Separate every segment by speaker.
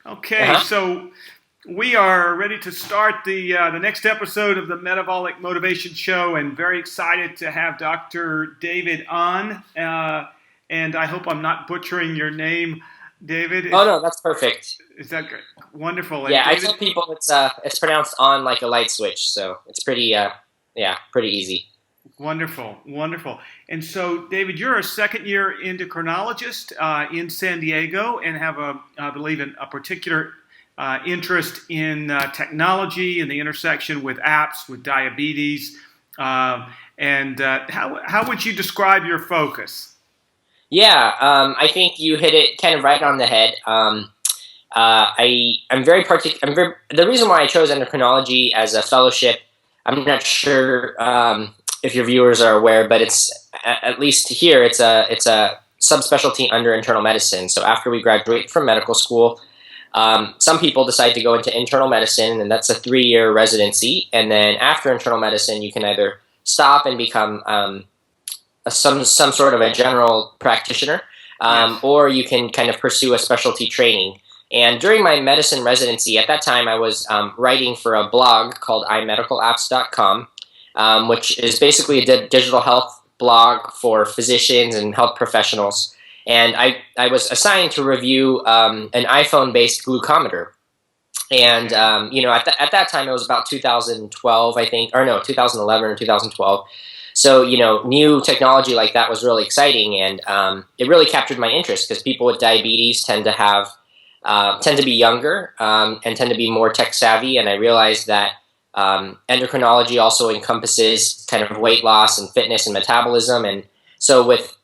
Speaker 1: Okay,
Speaker 2: Uh-huh.
Speaker 1: so we are ready to start the next episode of the Metabolic Motivation Show, and very excited to have Dr. David on. And I hope I'm not butchering your name, David.
Speaker 2: Oh no, that's perfect.
Speaker 1: Is that great? Wonderful? And
Speaker 2: Yeah, I
Speaker 1: David,
Speaker 2: tell people it's pronounced on like a light switch, so it's pretty yeah, pretty easy.
Speaker 1: wonderful, wonderful. And so, David, you're a second year endocrinologist in San Diego, and have I believe, a particular interest in technology and the intersection with apps, with diabetes. And how would you describe your focus?
Speaker 2: Yeah, I think you hit it kind of right on the head. I'm very the reason why I chose endocrinology as a fellowship. I'm not sure if your viewers are aware, but it's at least here it's a subspecialty under internal medicine. So after we graduate from medical school, some people decide to go into internal medicine, and that's a 3-year residency. And then after internal medicine, you can either stop and become some sort of a general practitioner,
Speaker 1: Yes.
Speaker 2: or you can kind of pursue a specialty training. And during my medicine residency, at that time, I was writing for a blog called imedicalapps.com, which is basically a digital health blog for physicians and health professionals. And I was assigned to review an iPhone-based glucometer. And
Speaker 1: Okay.
Speaker 2: at that time it was about 2012, I think, or no, 2011 or 2012. So new technology like that was really exciting, and it really captured my interest because people with diabetes tend to be younger, and tend to be more tech savvy. And I realized that endocrinology also encompasses kind of weight loss and fitness and metabolism. And so with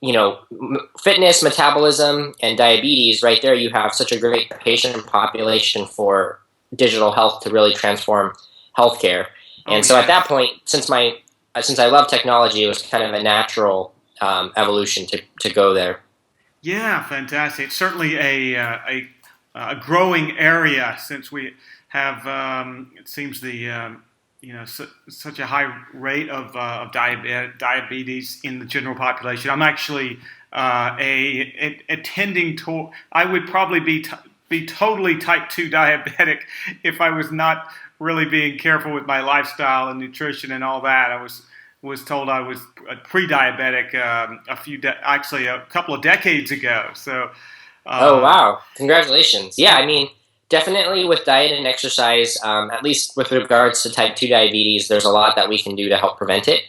Speaker 2: fitness, metabolism, and diabetes, right there, you have such a great patient population for digital health to really transform healthcare.
Speaker 1: Oh
Speaker 2: And so at that
Speaker 1: yes.
Speaker 2: point, since I love technology, it was kind of a natural evolution to go there.
Speaker 1: Yeah, fantastic. It's certainly a growing area since we have it seems the such a high rate of diabetes in the general population. I'm actually attending to. I would probably be totally type 2 diabetic if I was not really being careful with my lifestyle and nutrition and all that. I was told I was pre-diabetic actually a couple of decades ago. So
Speaker 2: Oh
Speaker 1: uh,
Speaker 2: wow! Congratulations. Yeah, I mean, definitely with diet and exercise, at least with regards to type 2 diabetes, there's a lot that we can do to help prevent it.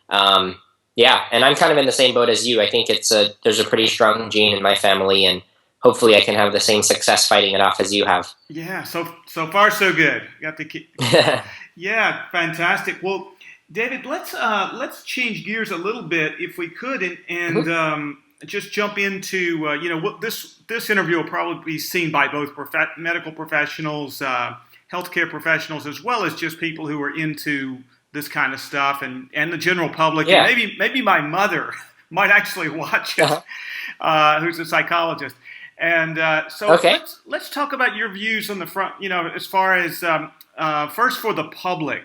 Speaker 2: Um, yeah, and I'm kind of in the same boat as you. I think there's a pretty strong gene in my family, and hopefully I can have the same success fighting it off as you have.
Speaker 1: yeah, so far so good. Got to keep. Yeah, fantastic. Well, David, let's change gears a little bit if we could, and just jump into what this interview will probably be seen by both medical professionals, healthcare professionals, as well as just people who are into this kind of stuff, and the general public, and
Speaker 2: Yeah.
Speaker 1: maybe my mother might actually watch it,
Speaker 2: Uh-huh.
Speaker 1: who's a psychologist. And so
Speaker 2: Okay.
Speaker 1: let's talk about your views on the front. As far as first for the public,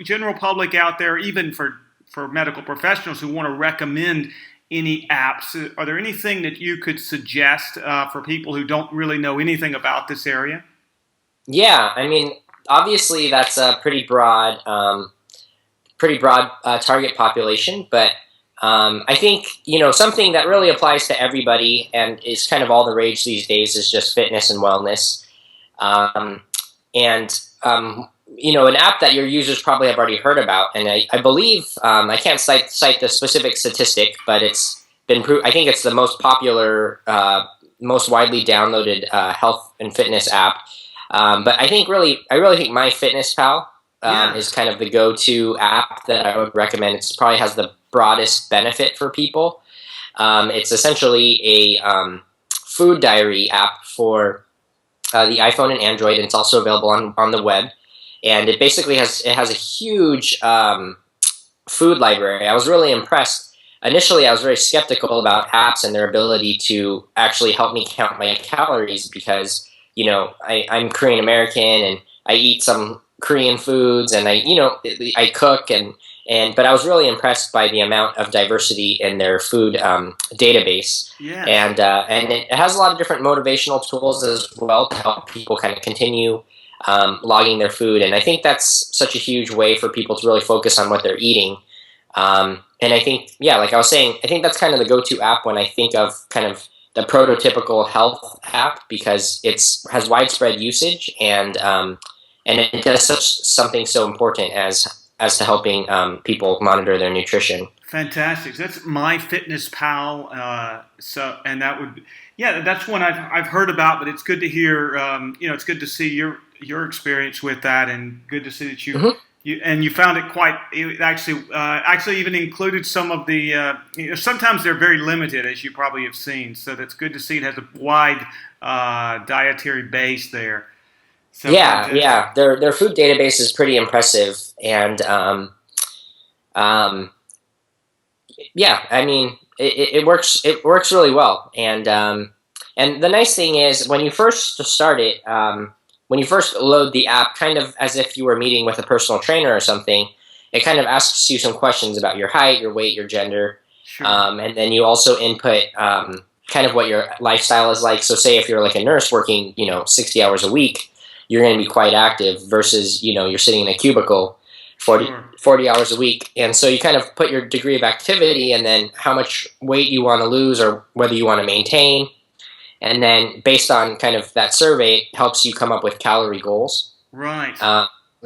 Speaker 1: general public out there, even for medical professionals who want to recommend any apps. Are there anything that you could suggest for people who don't really know anything about this area?
Speaker 2: Yeah, I mean, obviously that's a pretty broad target population, but I think something that really applies to everybody and is kind of all the rage these days is just fitness and wellness. Um, and an app that your users probably have already heard about, and I believe I can't cite the specific statistic, but it's been I think it's the most popular, most widely downloaded health and fitness app. But I really think MyFitnessPal
Speaker 1: Yeah.
Speaker 2: is kind of the go-to app that I would recommend. It probably has the broadest benefit for people. It's essentially a food diary app for the iPhone and Android, and it's also available on the web. And it basically has a huge food library. I was really impressed. Initially, I was very skeptical about apps and their ability to actually help me count my calories because I'm Korean American and I eat some Korean foods and I cook, and But I was really impressed by the amount of diversity in their food database,
Speaker 1: Yes.
Speaker 2: and it has a lot of different motivational tools as well to help people kind of continue logging their food. And I think that's such a huge way for people to really focus on what they're eating. And I think, yeah, like I was saying, I think that's kind of the go-to app when I think of kind of the prototypical health app, because it's has widespread usage, and it does something so important as to helping people monitor their nutrition.
Speaker 1: Fantastic. That's MyFitnessPal. So, and that would, yeah, that's one I've heard about, but it's good to hear. It's good to see your experience with that, and good to see that you found it quite. It actually even included some of the. Sometimes they're very limited, as you probably have seen. So that's good to see. It has a wide dietary base there. So
Speaker 2: Yeah. Their food database is pretty impressive, and yeah, I mean, it works. It works really well, and the nice thing is when you first start it, when you first load the app, kind of as if you were meeting with a personal trainer or something, it kind of asks you some questions about your height, your weight, your gender,
Speaker 1: sure.
Speaker 2: and then you also input kind of what your lifestyle is like. So, say if you're like a nurse working, 60 hours a week, you're going to be quite active versus, you're sitting in a cubicle 40 hours a week. And so you kind of put your degree of activity and then how much weight you want to lose or whether you want to maintain. And then based on kind of that survey, it helps you come up with calorie goals.
Speaker 1: Right.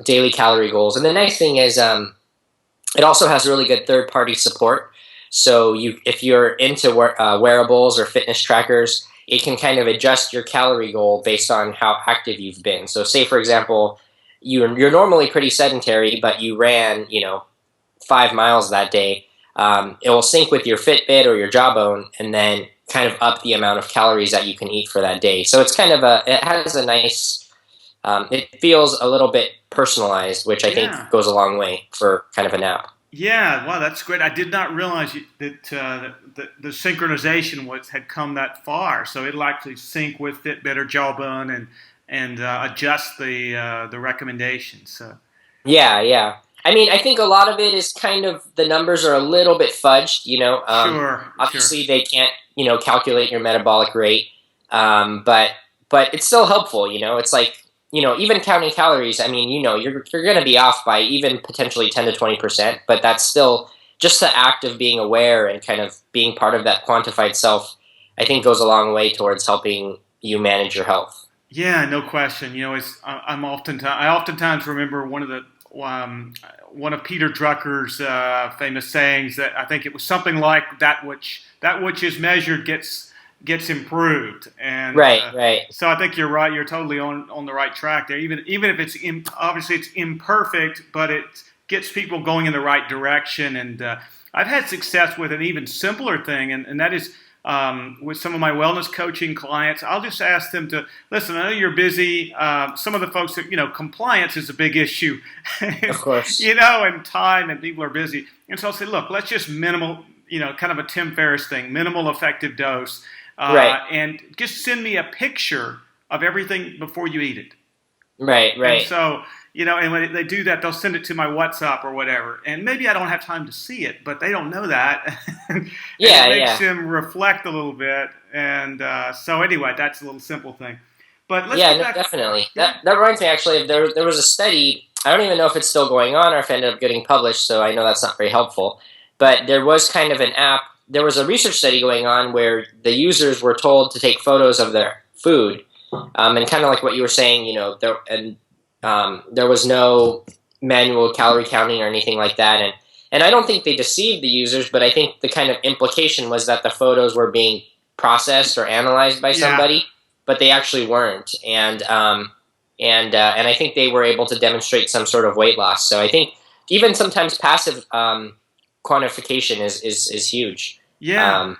Speaker 2: Daily calorie goals. And the nice thing is it also has really good third-party support. So if you're into wearables or fitness trackers, it can kind of adjust your calorie goal based on how active you've been. So say, for example, you're normally pretty sedentary, but you ran, 5 miles that day. It will sync with your Fitbit or your Jawbone and then kind of up the amount of calories that you can eat for that day. So it's kind of it has a nice, it feels a little bit personalized, which I think goes a long way for kind of an app.
Speaker 1: Yeah, wow, that's great. I did not realize that the synchronization had come that far. So it'll actually sync with Fitbit or Jawbone and adjust the recommendations. So
Speaker 2: yeah. I mean, I think a lot of it is kind of the numbers are a little bit fudged.
Speaker 1: Sure.
Speaker 2: Obviously, they can't calculate your metabolic rate, but it's still helpful. It's like. Even counting calories, I mean, you're going to be off by even potentially 10 to 20%, but that's still just the act of being aware and kind of being part of that quantified self, I think goes a long way towards helping you manage your health.
Speaker 1: Yeah, no question. I oftentimes remember one of Peter Drucker's famous sayings that I think it was something like that which is measured gets improved, and
Speaker 2: right.
Speaker 1: So I think you're right. You're totally on the right track there. Even if it's obviously it's imperfect, but it gets people going in the right direction. And I've had success with an even simpler thing, and that is with some of my wellness coaching clients. I'll just ask them to listen. I know you're busy. Some of the folks that compliance is a big issue,
Speaker 2: of course.
Speaker 1: And time, and people are busy. And so I'll say, look, let's just kind of a Tim Ferriss thing, minimal effective dose.
Speaker 2: Right.
Speaker 1: And just send me a picture of everything before you eat it.
Speaker 2: Right.
Speaker 1: And so, and when they do that, they'll send it to my WhatsApp or whatever. And maybe I don't have time to see it, but they don't know that.
Speaker 2: Yeah,
Speaker 1: it makes them reflect a little bit. And so anyway, that's a little simple thing. But let's get back.
Speaker 2: Definitely. That reminds me, actually, there was a study. I don't even know if it's still going on or if it ended up getting published, so I know that's not very helpful. But there was kind of an app. There was a research study going on where the users were told to take photos of their food, and kind of like what you were saying, there was no manual calorie counting or anything like that, and I don't think they deceived the users, but I think the kind of implication was that the photos were being processed or analyzed by somebody, but they actually weren't, and I think they were able to demonstrate some sort of weight loss. So I think even sometimes passive quantification is huge.
Speaker 1: No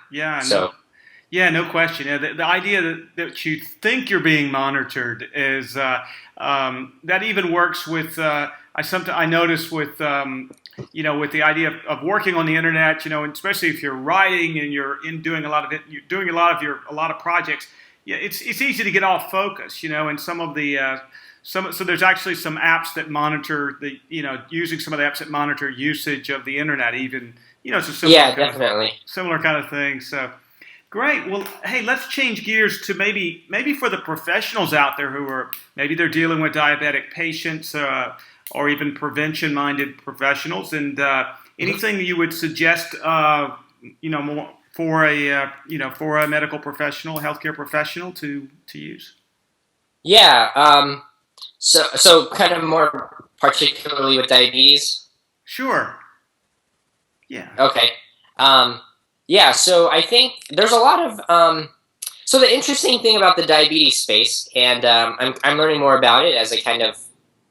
Speaker 1: question. The idea that you think you're being monitored is that even works with. I notice with with the idea of working on the internet, and especially if you're writing and you're doing a lot of projects. Yeah, it's easy to get off focus, and some of the so there's actually some apps that monitor using some of the apps that monitor usage of the internet, even it's a
Speaker 2: Yeah, definitely.
Speaker 1: similar kind of thing. So great. Well, hey, let's change gears to maybe for the professionals out there who are maybe they're dealing with diabetic patients or even prevention-minded professionals, and anything you would suggest, more for a medical professional, healthcare professional to use.
Speaker 2: Yeah. So kind of more particularly with diabetes.
Speaker 1: Sure. Yeah.
Speaker 2: Okay. Um, yeah. So I think there's a lot of so the interesting thing about the diabetes space, and I'm learning more about it as I kind of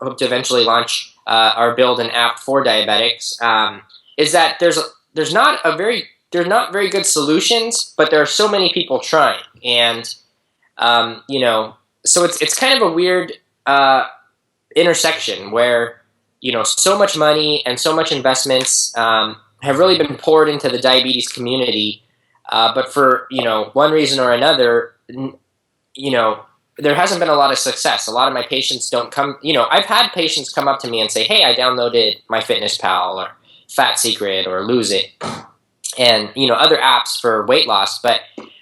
Speaker 2: hope to eventually launch or build an app for diabetics, is that there's not very good solutions, but there are so many people trying, and so it's kind of a weird intersection where so much money and so much investments have really been poured into the diabetes community, but for one reason or another, there hasn't been a lot of success. A lot of my patients don't come. I've had patients come up to me and say, "Hey, I downloaded MyFitnessPal or Fat Secret or Lose It, and other apps for weight loss." But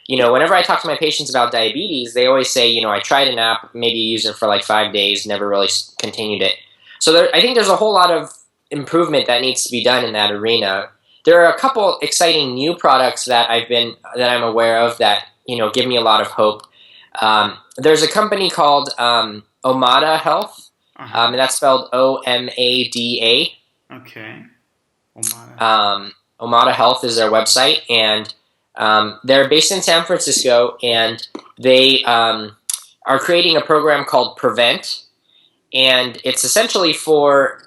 Speaker 2: whenever I talk to my patients about diabetes, they always say, I tried an app, maybe used it for like 5 days, never really continued it. So I think there's a whole lot of improvement that needs to be done in that arena. There are a couple exciting new products that I'm aware of that give me a lot of hope. There's a company called Omada Health, and that's spelled Omada.
Speaker 1: Okay. Omada.
Speaker 2: Omada Health is their website, and they're based in San Francisco, and they are creating a program called Prevent, and it's essentially for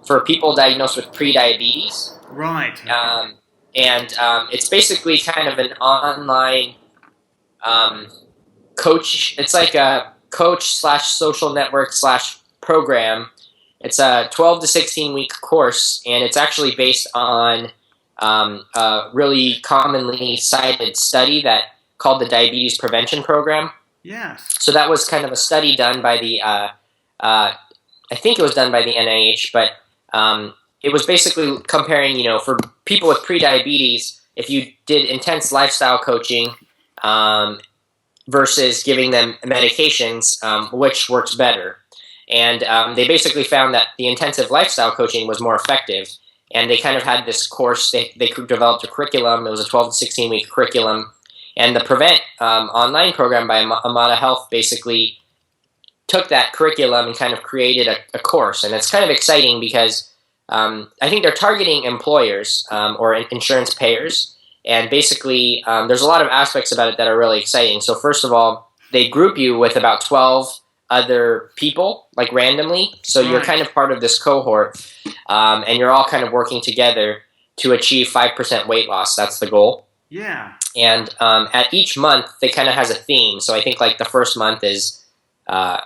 Speaker 2: for people diagnosed with prediabetes.
Speaker 1: Right.
Speaker 2: And it's basically kind of an online coach. It's like a coach / social network / program. It's a 12 to 16 week course, and it's actually based on a really commonly cited study called the Diabetes Prevention Program.
Speaker 1: Yes.
Speaker 2: So that was kind of a study done by I think it was done by the NIH, but it was basically comparing, for people with prediabetes, if you did intense lifestyle coaching versus giving them medications, which works better. And they basically found that the intensive lifestyle coaching was more effective. And they kind of had this course, they developed a curriculum. It was a 12 to 16 week curriculum. And the Prevent online program by Omada Health basically took that curriculum and kind of created a course. And it's kind of exciting because I think they're targeting employers or insurance payers. And basically, there's a lot of aspects about it that are really exciting. So first of all, they group you with about 12 other people, like randomly. So you're kind of part of this cohort, and you're all kind of working together to achieve 5% weight loss. That's the goal.
Speaker 1: Yeah.
Speaker 2: And at each month, they kind of has a theme. So I think like the first month is, I'm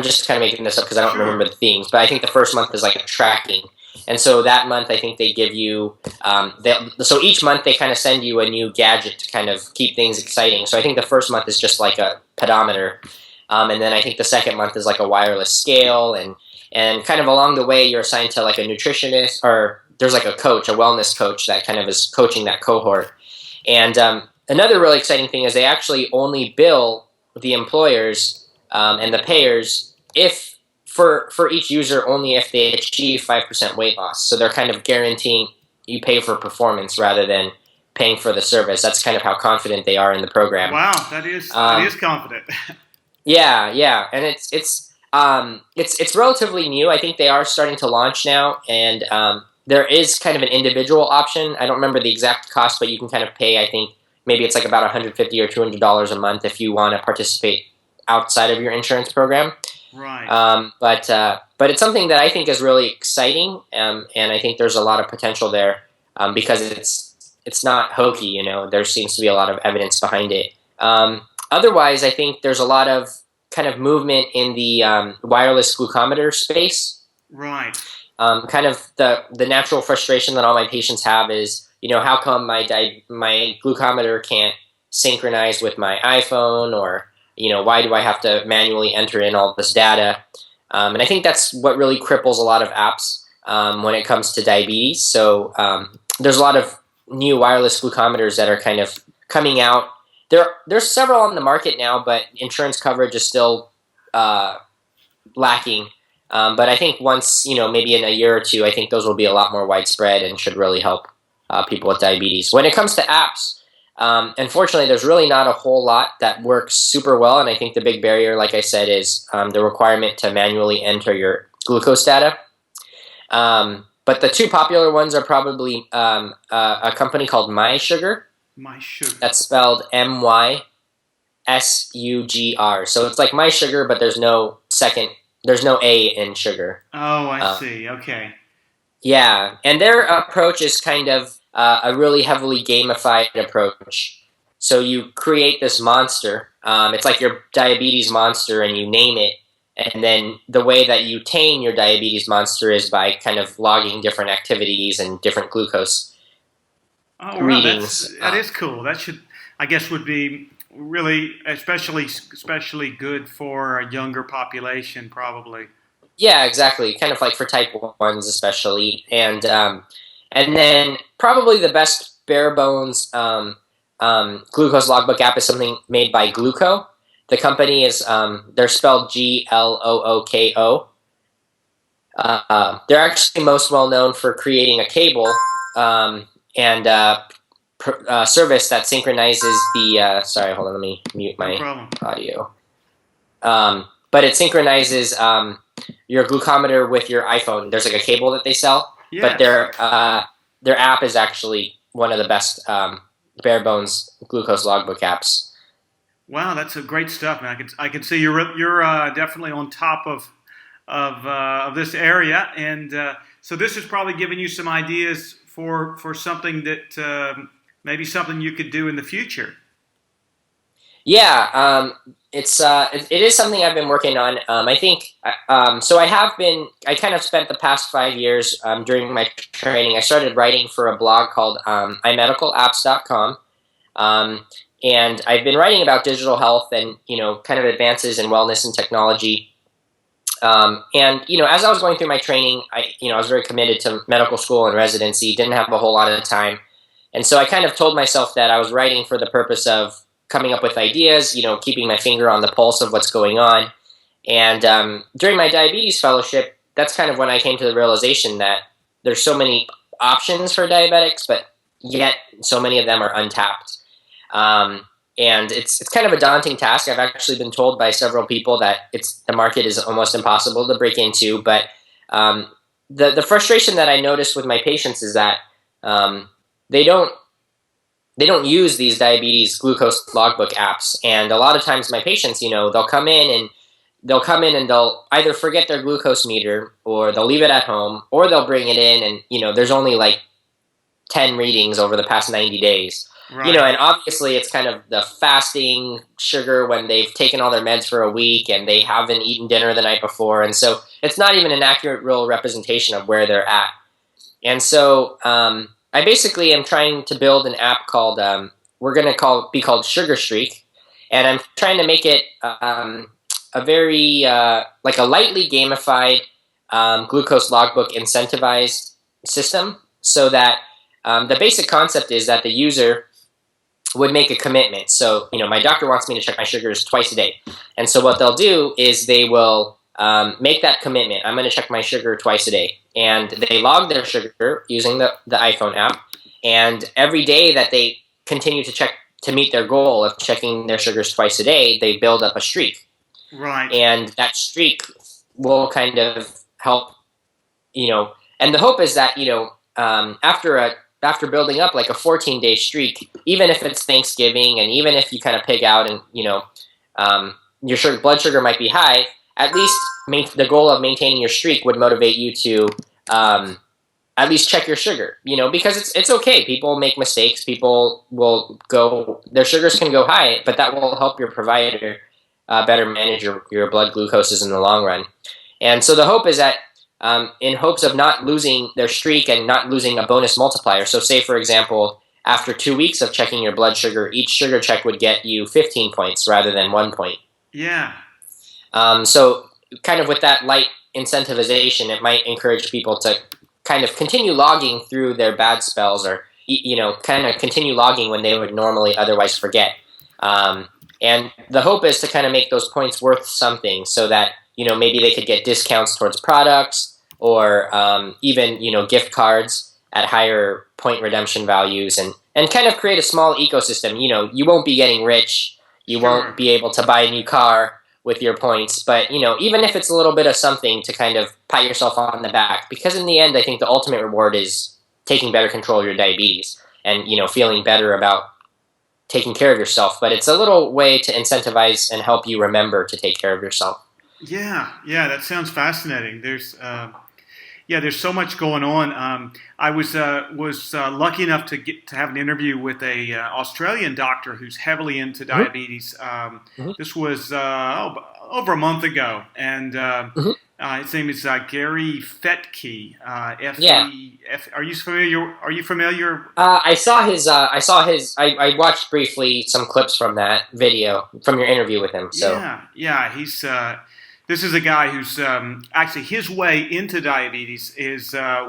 Speaker 2: just kind of making this up because I don't remember the themes, but I think the first month is like a tracking. And so that month, I think they give you, so each month they kind of send you a new gadget to kind of keep things exciting. So I think the first month is just like a pedometer. And then I think the second month is like a wireless scale. And kind of along the way, you're assigned to like a nutritionist, or there's like a coach, a wellness coach that kind of is coaching that cohort. And another really exciting thing is they actually only bill the employers and the payers for each user only if they achieve 5% weight loss. So they're kind of guaranteeing you pay for performance rather than paying for the service. That's kind of how confident they are in the program.
Speaker 1: Wow, that is confident.
Speaker 2: Yeah, and it's relatively new. I think they are starting to launch now, and there is kind of an individual option. I don't remember the exact cost, but you can kind of pay. I think maybe it's like about $150 or $200 a month if you want to participate outside of your insurance program.
Speaker 1: Right.
Speaker 2: But it's something that I think is really exciting, and I think there's a lot of potential there because it's not hokey. There seems to be a lot of evidence behind it. Otherwise, I think there's a lot of kind of movement in the wireless glucometer space.
Speaker 1: Right.
Speaker 2: Kind of the natural frustration that all my patients have is, how come my glucometer can't synchronize with my iPhone, or why do I have to manually enter in all this data? And I think that's what really cripples a lot of apps when it comes to diabetes. So there's a lot of new wireless glucometers that are kind of coming out. There's several on the market now, but insurance coverage is still lacking. But I think once, maybe in a year or two, I think those will be a lot more widespread and should really help people with diabetes. When it comes to apps, unfortunately, there's really not a whole lot that works super well. And I think the big barrier, like I said, is the requirement to manually enter your glucose data. But the two popular ones are probably a company called MySugar.
Speaker 1: MySugar.
Speaker 2: That's spelled MySugr. So it's like MySugar, but there's no A in sugar.
Speaker 1: Oh, I see. Okay.
Speaker 2: Yeah, and their approach is kind of a really heavily gamified approach. So you create this monster. It's like your diabetes monster, and you name it. And then the way that you tame your diabetes monster is by kind of logging different activities and different glucose readings.
Speaker 1: That is cool. That would be really, especially good for a younger population, probably.
Speaker 2: Yeah, exactly. Kind of like for type 1s especially. And then probably the best bare bones glucose logbook app is something made by Gluco. The company is, they're spelled GLOOKO. They're actually most well known for creating a cable and service that synchronizes the, sorry, hold on, let me mute my audio. But it synchronizes your glucometer with your iPhone. There's like a cable that they sell, but their app is actually one of the best bare bones glucose logbook apps.
Speaker 1: Wow, that's a great stuff, man. I can see you're definitely on top of this area, and so this is probably giving you some ideas for something that maybe something you could do in the future.
Speaker 2: Yeah, it is something I've been working on. I think so. I kind of spent the past 5 years during my training. I started writing for a blog called imedicalapps.com. And I've been writing about digital health and, kind of advances in wellness and technology. And, as I was going through my training, I was very committed to medical school and residency, didn't have a whole lot of time. And so I kind of told myself that I was writing for the purpose of coming up with ideas, keeping my finger on the pulse of what's going on. And during my diabetes fellowship, that's kind of when I came to the realization that there's so many options for diabetics, but yet so many of them are untapped. And it's kind of a daunting task. I've actually been told by several people that the market is almost impossible to break into. But the frustration that I notice with my patients is that they don't use these diabetes glucose logbook apps. And a lot of times my patients, they'll come in and they'll either forget their glucose meter, or they'll leave it at home, or they'll bring it in and there's only like 10 readings over the past 90 days. Right. And obviously it's kind of the fasting sugar when they've taken all their meds for a week and they haven't eaten dinner the night before. And so it's not even an accurate real representation of where they're at. And so I basically am trying to build an app called, we're going to be called Sugar Streak. And I'm trying to make it a very, like a lightly gamified glucose logbook incentivized system, so that the basic concept is that the user would make a commitment. So, my doctor wants me to check my sugars twice a day. And so what they'll do is they will make that commitment. I'm going to check my sugar twice a day. And they log their sugar using the iPhone app. And every day that they continue to check to meet their goal of checking their sugars twice a day, they build up a streak.
Speaker 1: Right.
Speaker 2: And that streak will kind of help, and the hope is that, after building up like a 14-day streak, even if it's Thanksgiving and even if you kind of pig out and, your blood sugar might be high, at least the goal of maintaining your streak would motivate you to at least check your sugar, because it's okay. People make mistakes. People will their sugars can go high, but that will help your provider better manage your blood glucoses in the long run. And so the hope is that in hopes of not losing their streak and not losing a bonus multiplier. So say, for example, after 2 weeks of checking your blood sugar, each sugar check would get you 15 points rather than 1 point.
Speaker 1: Yeah.
Speaker 2: So kind of with that light incentivization, it might encourage people to kind of continue logging through their bad spells, or kind of continue logging when they would normally otherwise forget. And the hope is to kind of make those points worth something, so that maybe they could get discounts towards products, or even gift cards at higher point redemption values, and kind of create a small ecosystem. You won't be getting rich, you
Speaker 1: Sure.
Speaker 2: won't be able to buy a new car with your points, but even if it's a little bit of something to kind of pat yourself on the back, because in the end, I think the ultimate reward is taking better control of your diabetes and feeling better about taking care of yourself. But it's a little way to incentivize and help you remember to take care of yourself.
Speaker 1: Yeah, yeah, that sounds fascinating. There's so much going on. I was lucky enough to have an interview with a Australian doctor who's heavily into diabetes.
Speaker 2: Mm-hmm.
Speaker 1: This was over a month ago, and
Speaker 2: Mm-hmm.
Speaker 1: his name is Gary Fetke.
Speaker 2: Yeah.
Speaker 1: F. Are you familiar? Are you familiar?
Speaker 2: I saw his. I watched briefly some clips from that video from your interview with him. So
Speaker 1: Yeah. He's this is a guy who's actually his way into diabetes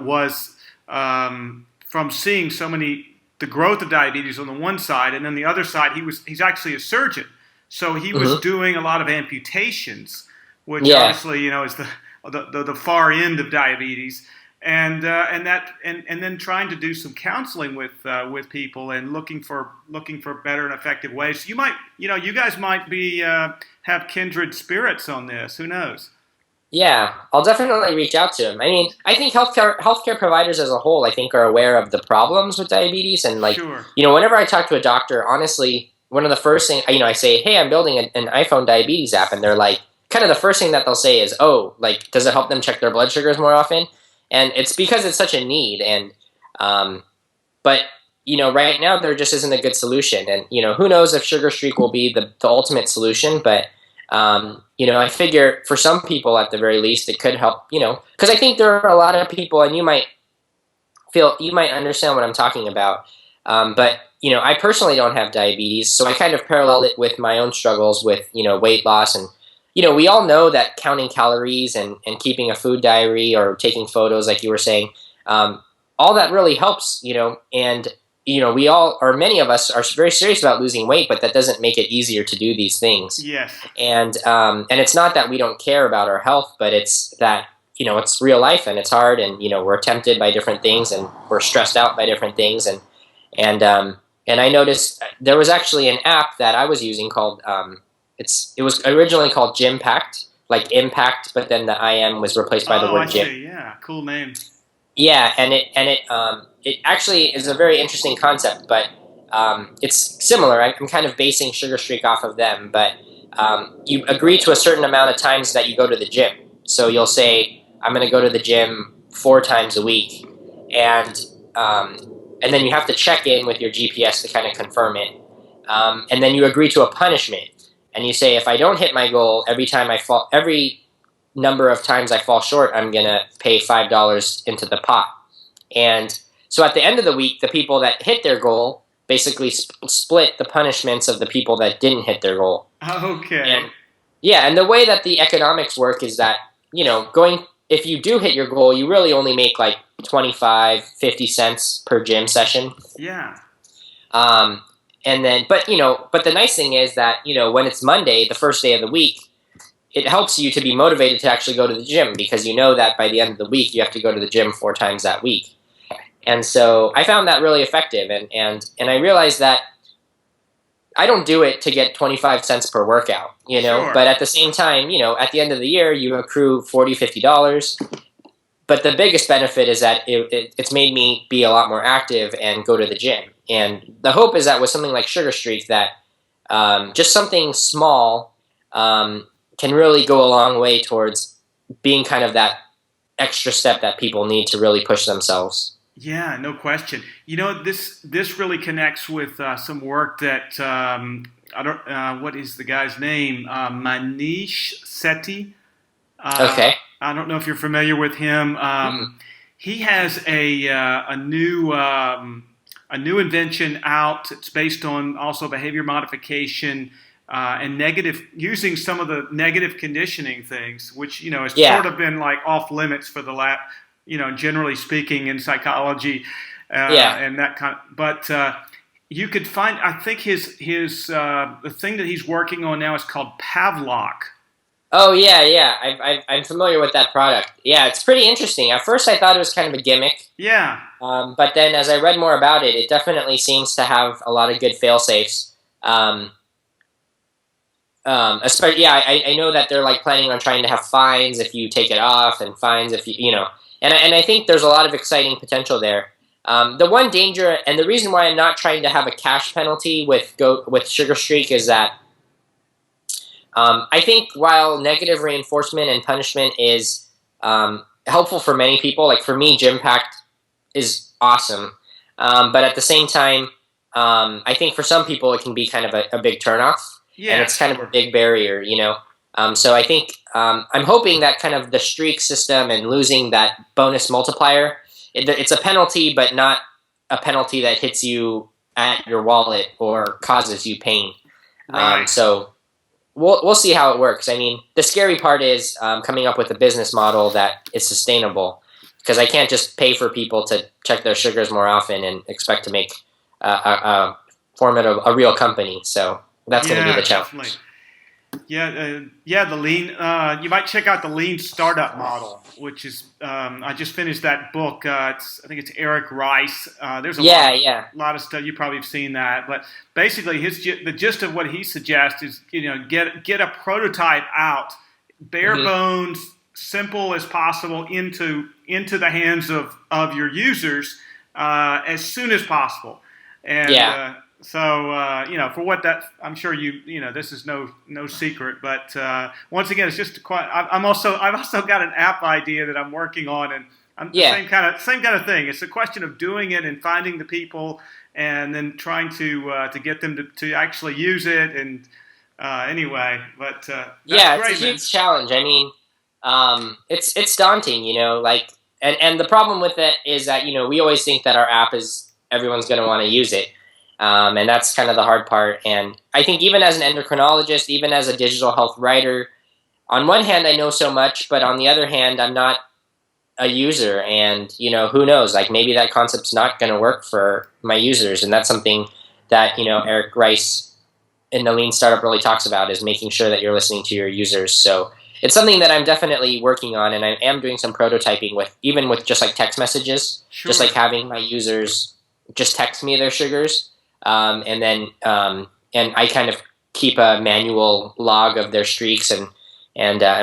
Speaker 1: was from seeing the growth of diabetes on the one side, and then the other side he's actually a surgeon, so he was
Speaker 2: Mm-hmm.
Speaker 1: doing a lot of amputations, which
Speaker 2: Yeah.
Speaker 1: obviously is the far end of diabetes. And then trying to do some counseling with people and looking for better and effective ways. So you guys might be have kindred spirits on this. Who knows?
Speaker 2: Yeah, I'll definitely reach out to him. I mean, I think healthcare providers as a whole, I think, are aware of the problems with diabetes, and
Speaker 1: Sure.
Speaker 2: whenever I talk to a doctor, honestly, one of the first things I say, hey, I'm building an iPhone diabetes app, and they're like, kind of the first thing that they'll say is, oh, like, does it help them check their blood sugars more often? And it's because it's such a need, and but right now there just isn't a good solution, and who knows if Sugar Streak will be the ultimate solution, but. I figure for some people at the very least it could help, because I think there are a lot of people, and you might understand what I'm talking about. But I personally don't have diabetes, so I kind of parallel it with my own struggles with weight loss, and we all know that counting calories and keeping a food diary or taking photos, like you were saying, all that really helps, and we all, or many of us, are very serious about losing weight, but that doesn't make it easier to do these things.
Speaker 1: Yes.
Speaker 2: And it's not that we don't care about our health, but it's that it's real life and it's hard, and we're tempted by different things, and we're stressed out by different things, and I noticed there was actually an app that I was using called it was originally called Gympact, like impact, but then the IM was replaced by the word gym.
Speaker 1: See. Yeah, cool name.
Speaker 2: Yeah, and it actually is a very interesting concept, but it's similar. I'm kind of basing Sugar Streak off of them, but you agree to a certain amount of times that you go to the gym. So you'll say, I'm going to go to the gym 4 times a week, and then you have to check in with your GPS to kind of confirm it, and then you agree to a punishment, and you say, if I don't hit my goal every number of times I fall short, I'm going to pay $5 into the pot. And so at the end of the week, the people that hit their goal basically split the punishments of the people that didn't hit their goal.
Speaker 1: Okay.
Speaker 2: And the way that the economics work is that, if you do hit your goal, you really only make like 25, 50 cents per gym session.
Speaker 1: Yeah.
Speaker 2: And then, but the nice thing is that, when it's Monday, the first day of the week, it helps you to be motivated to actually go to the gym, because you know that by the end of the week you have to go to the gym 4 times that week. And so I found that really effective, and I realized that I don't do it to get 25 cents per workout,
Speaker 1: Sure.
Speaker 2: But at the same time, at the end of the year you accrue $40, $50. But the biggest benefit is that it's made me be a lot more active and go to the gym. And the hope is that with something like Sugar Streak, that just something small can really go a long way towards being kind of that extra step that people need to really push themselves.
Speaker 1: Yeah, no question. This really connects with some work that I don't. What is the guy's name? Manish Sethi.
Speaker 2: Okay.
Speaker 1: I don't know if you're familiar with him.
Speaker 2: Mm.
Speaker 1: He has a new invention out. It's based on also behavior modification and negative, using some of the negative conditioning things, which has
Speaker 2: Yeah,
Speaker 1: sort of been like off limits for the last, generally speaking in psychology
Speaker 2: yeah.
Speaker 1: and that kind of. But you could find, I think his the thing that he's working on now is called Pavlok.
Speaker 2: Oh yeah, yeah. I'm familiar with that product. Yeah, it's pretty interesting. At first, I thought it was kind of a gimmick,
Speaker 1: Yeah,
Speaker 2: but then as I read more about it, it definitely seems to have a lot of good fail safes. Um, especially, yeah, I know that they're like planning on trying to have fines if you take it off, and fines if and I think there's a lot of exciting potential there. The one danger, and the reason why I'm not trying to have a cash penalty with Sugar Streak is that I think while negative reinforcement and punishment is helpful for many people, like for me, Gym Pact is awesome. But at the same time, I think for some people it can be kind of a big turnoff, and
Speaker 1: yeah,
Speaker 2: it's kind of a
Speaker 1: sure.
Speaker 2: big barrier. So I think I'm hoping that kind of the streak system and losing that bonus multiplier, it's a penalty, but not a penalty that hits you at your wallet or causes you pain.
Speaker 1: Right.
Speaker 2: So we'll see how it works. I mean, the scary part is coming up with a business model that is sustainable, because I can't just pay for people to check their sugars more often and expect to make form it a real company. So that's going to be the
Speaker 1: Yeah, definitely.
Speaker 2: challenge.
Speaker 1: Yeah. The lean. You might check out the lean startup model, which is. I just finished that book. I think it's Eric Rice. There's a
Speaker 2: Yeah, yeah.
Speaker 1: lot of stuff. You probably have seen that, but basically, the gist of what he suggests is, get a prototype out, bare
Speaker 2: Hmm.
Speaker 1: bones, simple as possible, into the hands of your users as soon as possible, and.
Speaker 2: Yeah.
Speaker 1: For what that, I'm sure this is no secret, but once again, it's just quite. I've also got an app idea that I'm working on, and I'm the
Speaker 2: Yeah.
Speaker 1: same kind of thing. It's a question of doing it and finding the people, and then trying to get them to actually use it. And anyway, but that's
Speaker 2: Yeah, it's a
Speaker 1: great, man.
Speaker 2: huge challenge. I mean, it's daunting. Like, and the problem with it is that we always think that our app is everyone's going to want to use it, and that's kind of the hard part. And I think even as an endocrinologist, even as a digital health writer, on one hand I know so much, but on the other hand I'm not a user, and who knows? Like maybe that concept's not going to work for my users, and that's something that Eric Rice in the Lean Startup really talks about, is making sure that you're listening to your users. So it's something that I'm definitely working on, and I am doing some prototyping with just like text messages, just like
Speaker 1: Sure.
Speaker 2: having my users just text me their sugars, and then and I kind of keep a manual log of their streaks, and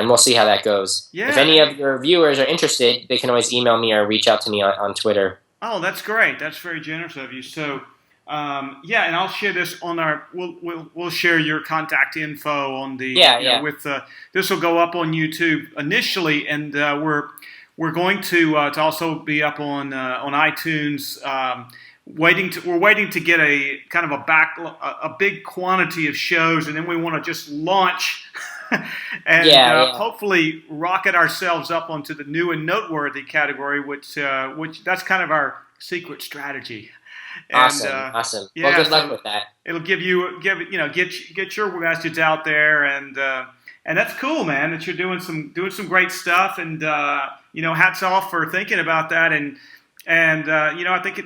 Speaker 2: we'll see how that goes. If
Speaker 1: Yeah.
Speaker 2: any of your viewers are interested, they can always email me or reach out to me on Twitter.
Speaker 1: Oh, that's great. That's very generous of you. So, yeah, and I'll share this on our. We'll share your contact info on the.
Speaker 2: Yeah, yeah.
Speaker 1: With this will go up on YouTube initially, and we're going to also be up on iTunes. We're waiting to get a kind of a big quantity of shows, and then we want to just launch. And
Speaker 2: Yeah, yeah.
Speaker 1: hopefully rocket ourselves up onto the new and noteworthy category, which that's kind of our secret strategy. And
Speaker 2: Awesome, awesome. Well,
Speaker 1: yeah,
Speaker 2: good luck
Speaker 1: so
Speaker 2: with that.
Speaker 1: it'll get your message out there, and that's cool, man. That you're doing some great stuff, and hats off for thinking about that, and I think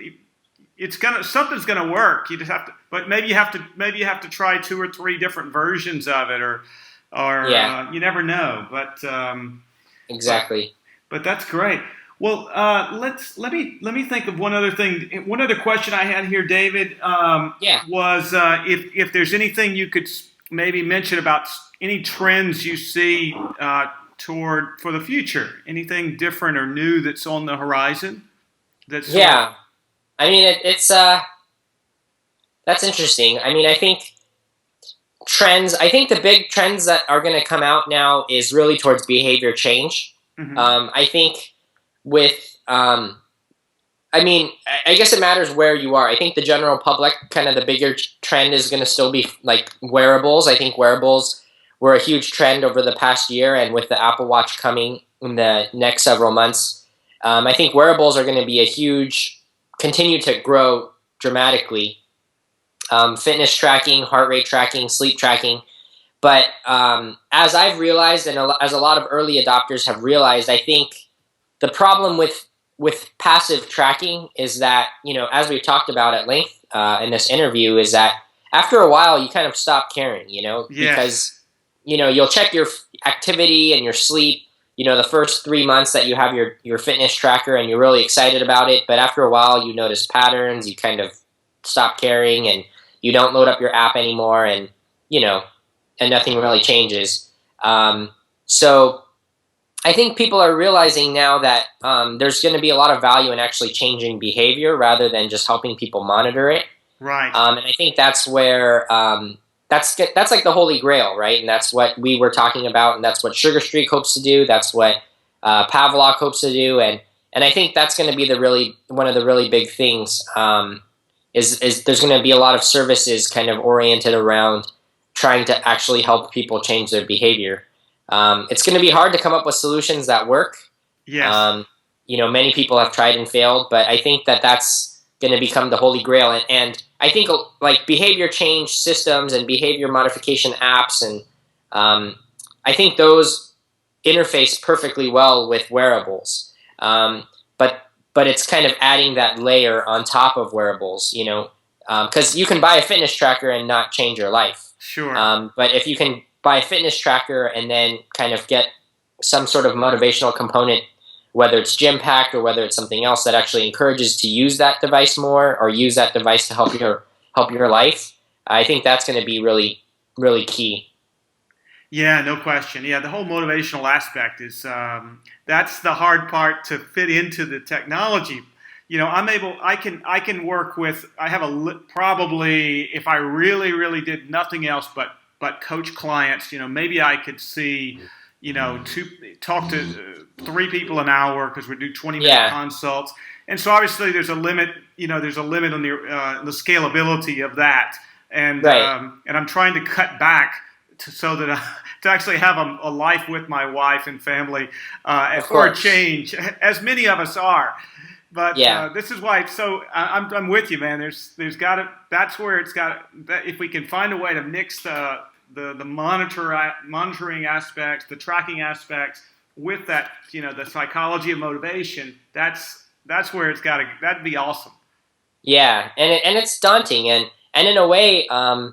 Speaker 1: something's gonna work. You just have to, but maybe you have to try two or three different versions of it, or
Speaker 2: Yeah,
Speaker 1: you never know. But
Speaker 2: exactly.
Speaker 1: but that's great. Well, let me think of one other thing. One other question I had here, David,
Speaker 2: Yeah.
Speaker 1: was if there's anything you could maybe mention about any trends you see toward for the future. Anything different or new that's on the horizon. That's sort of
Speaker 2: Yeah. I mean, it's that's interesting. I mean, I think trends. I think the big trends that are going to come out now is really towards behavior change.
Speaker 1: mhm.
Speaker 2: I think with I mean, I guess it matters where you are. I think the general public, kind of the bigger trend is going to still be like wearables. I think wearables were a huge trend over the past year, and with the Apple Watch coming, in the next several months. I think wearables are going to be continue to grow dramatically. Fitness tracking, heart rate tracking, sleep tracking. But as I've realized, and as a lot of early adopters have realized, I think the problem with passive tracking is that, as we've talked about at length in this interview, is that after a while you kind of stop caring,
Speaker 1: Yes.
Speaker 2: because you'll check your activity and your sleep, the first 3 months that you have your fitness tracker, and you're really excited about it. But after a while, you notice patterns, you kind of stop caring, and you don't load up your app anymore, and you know, and nothing really changes. So I think people are realizing now that there's going to be a lot of value in actually changing behavior rather than just helping people monitor it.
Speaker 1: Right.
Speaker 2: And I think that's where that's like the holy grail, right? And that's what we were talking about, and that's what Sugar Streak hopes to do. That's what Pavlok hopes to do, and I think that's going to be one of the really big things. Is there's going to be a lot of services kind of oriented around trying to actually help people change their behavior. It's going to be hard to come up with solutions that work.
Speaker 1: Yes.
Speaker 2: Many people have tried and failed, but I think that that's going to become the holy grail. And I think like behavior change systems and behavior modification apps, and I think those interface perfectly well with wearables. But it's kind of adding that layer on top of wearables, because you can buy a fitness tracker and not change your life.
Speaker 1: Sure.
Speaker 2: But if you can buy a fitness tracker and then kind of get some sort of motivational component, whether it's gym packed or whether it's something else that actually encourages to use that device more or use that device to help your life, I think that's going to be really, really key.
Speaker 1: Yeah, no question. Yeah, the whole motivational aspect is that's the hard part to fit into the technology. I can work with. I have probably, if I really really did nothing else but coach clients. Maybe I could see, talk to 3 people an hour because we do 20-minute consults. And so obviously there's a limit. There's a limit on the scalability of that. And
Speaker 2: Right.
Speaker 1: And I'm trying to cut back so that to actually have a life with my wife and family for a change, as many of us are. But this is why. So I'm with you, man. There's got to. That's where it's got. If we can find a way to mix the monitoring aspects, the tracking aspects with that, the psychology of motivation. That's where it's got to. That'd be awesome.
Speaker 2: Yeah, and it's daunting, and in a way, I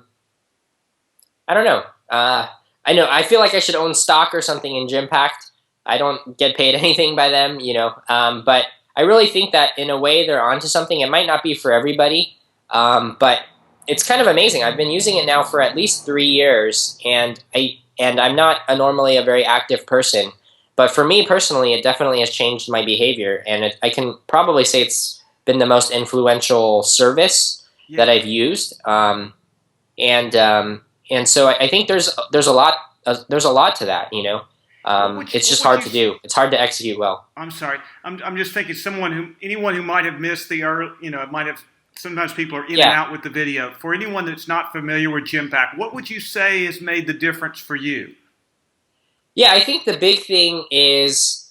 Speaker 2: don't know. I know I feel like I should own stock or something in Gympact. I don't get paid anything by them, but I really think that in a way they're onto something. It might not be for everybody, but it's kind of amazing. I've been using it now for at least 3 years, and I'm not normally a very active person, but for me personally, it definitely has changed my behavior, and I can probably say it's been the most influential service that I've used, and so I think there's a lot to that, it's just hard to do. It's hard to execute well.
Speaker 1: I'm sorry. I'm just thinking anyone who might have missed the early, might have. Sometimes people are in and out with the video. For anyone that's not familiar with Gympact, what would you say has made the difference for you?
Speaker 2: Yeah, I think the big thing is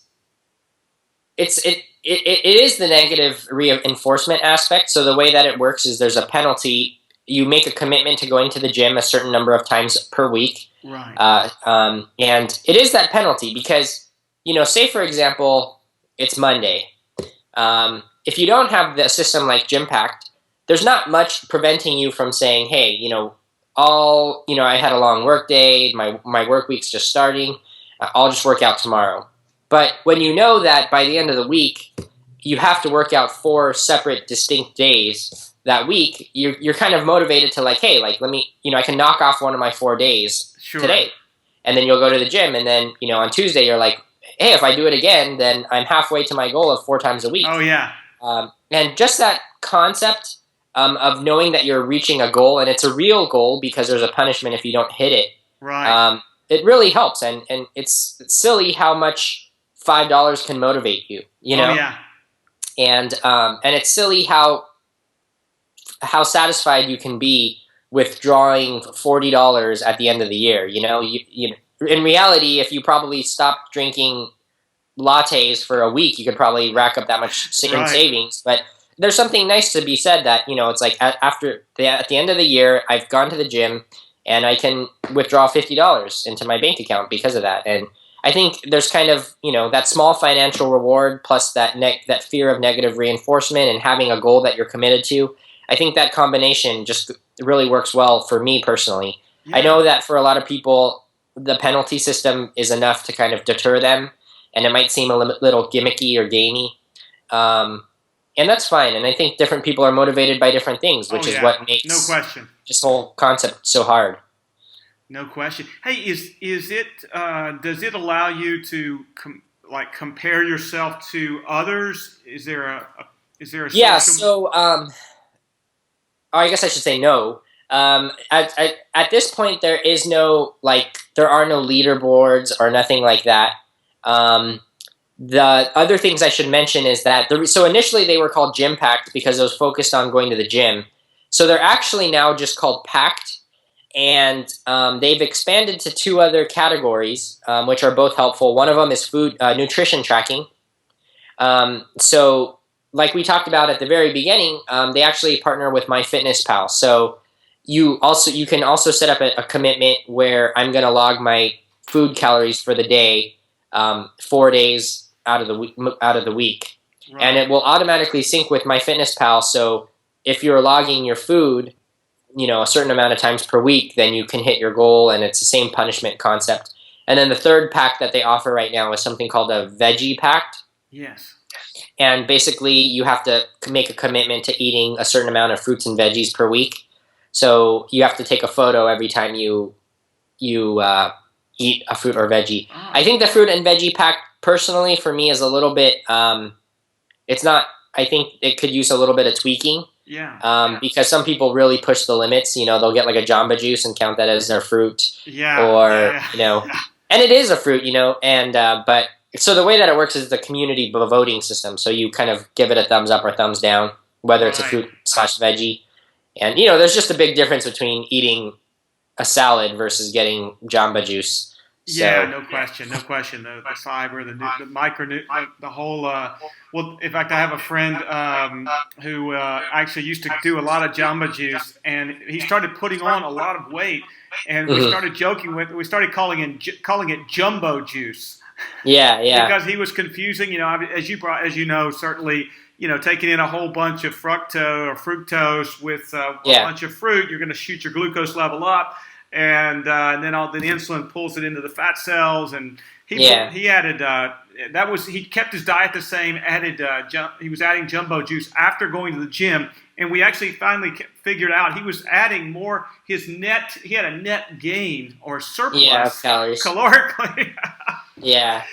Speaker 2: it is the negative reinforcement aspect. So the way that it works is there's a penalty. You make a commitment to going to the gym a certain number of times per week.
Speaker 1: Right.
Speaker 2: And it is that penalty because, say for example, it's Monday. If you don't have the system like Gympact, there's not much preventing you from saying, hey, I had a long work day, my work week's just starting, I'll just work out tomorrow. But when you know that by the end of the week, you have to work out 4 separate distinct days that week, you're kind of motivated to like, hey, like let me, I can knock off one of my 4 days today. And then you'll go to the gym, and then, on Tuesday you're like, hey, if I do it again, then I'm halfway to my goal of 4 times a week.
Speaker 1: Oh, yeah.
Speaker 2: And just that concept of knowing that you're reaching a goal, and it's a real goal because there's a punishment if you don't hit it.
Speaker 1: Right.
Speaker 2: It really helps, and it's silly how much $5 can motivate you.
Speaker 1: Oh, yeah.
Speaker 2: And it's silly how satisfied you can be with drawing $40 at the end of the year. In reality, if you probably stopped drinking lattes for a week, you could probably rack up that much in
Speaker 1: Right.
Speaker 2: savings. But there's something nice to be said that, it's like at the end of the year, I've gone to the gym and I can withdraw $50 into my bank account because of that. And I think there's kind of, that small financial reward plus that fear of negative reinforcement and having a goal that you're committed to. I think that combination just really works well for me personally. I
Speaker 1: Yeah.
Speaker 2: know that for a lot of people, the penalty system is enough to kind of deter them, and it might seem a little gimmicky or gamey. And that's fine. And I think different people are motivated by different things,
Speaker 1: Oh
Speaker 2: which is
Speaker 1: yeah.
Speaker 2: what
Speaker 1: No
Speaker 2: makes
Speaker 1: question.
Speaker 2: this whole concept so hard.
Speaker 1: No question. Hey, is it does it allow you to compare yourself to others? Is there a
Speaker 2: Yeah,
Speaker 1: social?
Speaker 2: so I guess I should say no. At this point, there are no leaderboards or nothing like that. Um, the other things I should mention is that so initially they were called Gym Packed because it was focused on going to the gym. So they're actually now just called Packed, and they've expanded to two other categories, which are both helpful. One of them is food nutrition tracking. So, like we talked about at the very beginning, they actually partner with MyFitnessPal. So you can also set up a commitment where I'm going to log my food calories for the day, 4 days out of the week, and
Speaker 1: Right.
Speaker 2: it will automatically sync with MyFitnessPal. So if you're logging your food, a certain amount of times per week, then you can hit your goal, and it's the same punishment concept. And then the third pack that they offer right now is something called a Veggie Pact.
Speaker 1: Yes.
Speaker 2: And basically, you have to make a commitment to eating a certain amount of fruits and veggies per week. So you have to take a photo every time you eat a fruit or veggie.
Speaker 1: Oh.
Speaker 2: I think the fruit and veggie pack, personally, for me, is a little bit. It's not. I think it could use a little bit of tweaking.
Speaker 1: Yeah.
Speaker 2: Because some people really push the limits. They'll get like a Jamba Juice and count that as their fruit,
Speaker 1: Yeah.
Speaker 2: or
Speaker 1: Yeah.
Speaker 2: and it is a fruit, and but. So the way that it works is the community voting system. So you kind of give it a thumbs up or thumbs down, whether it's a
Speaker 1: Right.
Speaker 2: fruit/veggie. And there's just a big difference between eating a salad versus getting Jamba Juice.
Speaker 1: Yeah,
Speaker 2: So
Speaker 1: no question, no question. The fiber, the micro, the whole. Well, in fact, I have a friend who actually used to do a lot of Jamba Juice, and he started putting on a lot of weight, and we
Speaker 2: mhm.
Speaker 1: started joking we started calling it Jumbo Juice.
Speaker 2: Yeah.
Speaker 1: Because he was confusing, as you know, certainly, taking in a whole bunch of fructose with a
Speaker 2: Yeah.
Speaker 1: bunch of fruit, you're going to shoot your glucose level up, and then the insulin pulls it into the fat cells, and
Speaker 2: Yeah.
Speaker 1: he added he kept his diet the same. He was adding Jumbo Juice after going to the gym, and we actually finally figured out he was adding more. He had a net gain or
Speaker 2: Yeah,
Speaker 1: surplus
Speaker 2: calories.
Speaker 1: calorically.
Speaker 2: Yeah.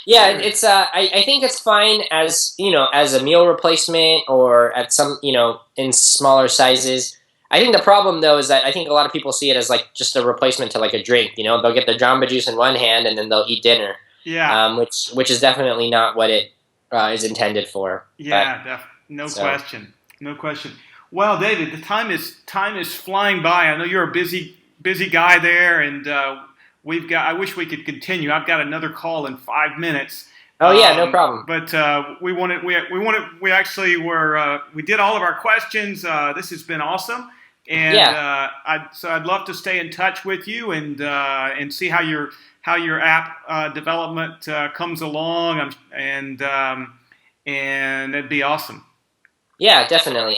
Speaker 2: Yeah, it's I think it's fine as as a meal replacement or at some in smaller sizes. I think the problem though is that I think a lot of people see it as like just a replacement to like a drink. They'll get their Jamba Juice in one hand and then they'll eat dinner,
Speaker 1: Yeah.
Speaker 2: which is definitely not what it is intended for.
Speaker 1: Yeah, no
Speaker 2: So
Speaker 1: question, no question. Well, David, the time is flying by. I know you're a busy guy there, and we've got. I wish we could continue. I've got another call in 5 minutes.
Speaker 2: oh yeah, no problem.
Speaker 1: But we actually we did all of our questions. This has been awesome, and
Speaker 2: Yeah.
Speaker 1: I'd love to stay in touch with you and see how your app development comes along, and it'd be awesome.
Speaker 2: Yeah, definitely.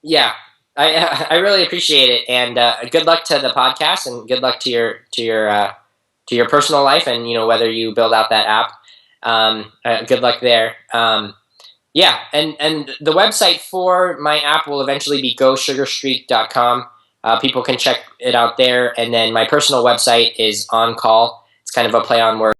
Speaker 2: Yeah, I really appreciate it, and good luck to the podcast, and good luck to your personal life, and whether you build out that app. Good luck there. Yeah, and the website for my app will eventually be gosugarstreak.com. People can check it out there, and then my personal website is On Call. It's kind of a play on words.